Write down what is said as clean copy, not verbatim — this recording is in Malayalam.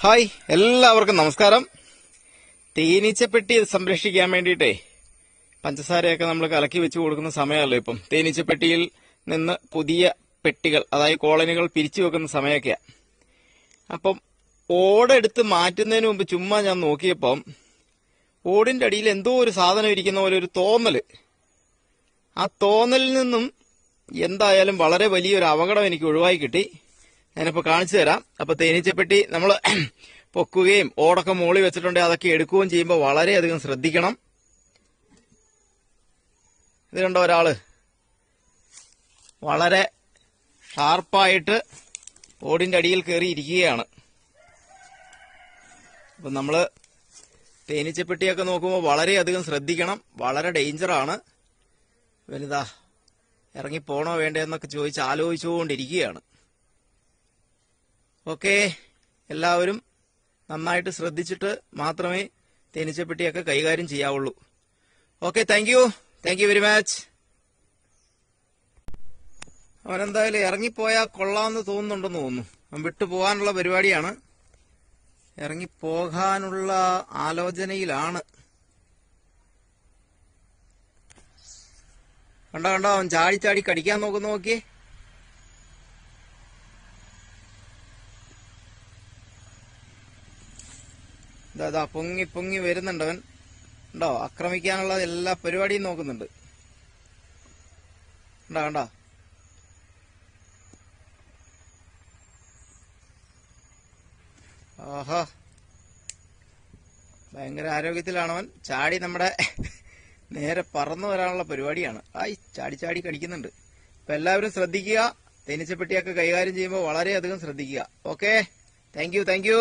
ഹായ്, എല്ലാവർക്കും നമസ്കാരം. തേനീച്ചപ്പെട്ടി സംരക്ഷിക്കാൻ വേണ്ടിയിട്ടേ പഞ്ചസാരയൊക്കെ നമ്മൾ കലക്കി വെച്ച് കൊടുക്കുന്ന സമയമല്ലോ ഇപ്പം. തേനീച്ചപ്പെട്ടിയിൽ നിന്ന് പുതിയ പെട്ടികൾ, അതായത് കോളനികൾ പിരിച്ചു വെക്കുന്ന സമയമൊക്കെയാ. അപ്പം ഓടെടുത്ത് മാറ്റുന്നതിന് മുമ്പ് ചുമ്മാ ഞാൻ നോക്കിയപ്പം ഓടിന്റെ അടിയിൽ എന്തോ ഒരു സാധനം ഇരിക്കുന്ന പോലെ ഒരു തോന്നല്. ആ തോന്നലിൽ നിന്നും എന്തായാലും വളരെ വലിയൊരു അപകടം എനിക്ക് ഒഴിവായി കിട്ടി. ഞാനിപ്പോ കാണിച്ചു തരാം. അപ്പൊ തേനീച്ചപ്പെട്ടി നമ്മൾ പൊക്കുകയും ഓടൊക്കെ മോളി വെച്ചിട്ടുണ്ടെങ്കിൽ അതൊക്കെ എടുക്കുകയും ചെയ്യുമ്പോൾ വളരെയധികം ശ്രദ്ധിക്കണം. ഇത് കണ്ടോ, ഒരാള് വളരെ ഷാർപ്പായിട്ട് ഓടിന്റെ അടിയിൽ കയറി ഇരിക്കുകയാണ്. അപ്പൊ നമ്മള് തേനീച്ചപ്പെട്ടിയൊക്കെ നോക്കുമ്പോൾ വളരെയധികം ശ്രദ്ധിക്കണം. വളരെ ഡേഞ്ചറാണ്. വലുതാ ഇറങ്ങിപ്പോണോ വേണ്ടതെന്നൊക്കെ ചോദിച്ച് ആലോചിച്ചുകൊണ്ടിരിക്കുകയാണ്. ഓക്കെ, എല്ലാവരും നന്നായിട്ട് ശ്രദ്ധിച്ചിട്ട് മാത്രമേ തേനീച്ചപ്പെട്ടിയൊക്കെ കൈകാര്യം ചെയ്യാവുള്ളൂ. Okay, thank you very much. അവനെന്തായാലും ഇറങ്ങിപ്പോയാൽ കൊള്ളാമെന്ന് തോന്നുന്നുണ്ടെന്ന് തോന്നുന്നു. അവൻ വിട്ടുപോകാനുള്ള പരിപാടിയാണ്, ഇറങ്ങിപ്പോകാനുള്ള ആലോചനയിലാണ്. കണ്ടോ അവൻ ചാടി ചാടി കടിക്കാൻ നോക്കിയേ. ഇതാ പൊങ്ങി പൊങ്ങി വരുന്നുണ്ടവൻ. ഉണ്ടോ, ആക്രമിക്കാനുള്ള എല്ലാ പരിപാടിയും നോക്കുന്നുണ്ട്. കണ്ടോ ഓഹോ, ഭയങ്കര ആരോഗ്യത്തിലാണവൻ. ചാടി നമ്മുടെ നേരെ പറന്നു വരാനുള്ള പരിപാടിയാണ്. ചാടി ചാടി കടിക്കുന്നുണ്ട്. അപ്പൊ എല്ലാവരും ശ്രദ്ധിക്കുക, തേനീച്ചപ്പെട്ടിയൊക്കെ കൈകാര്യം ചെയ്യുമ്പോൾ വളരെയധികം ശ്രദ്ധിക്കുക. Okay, thank U.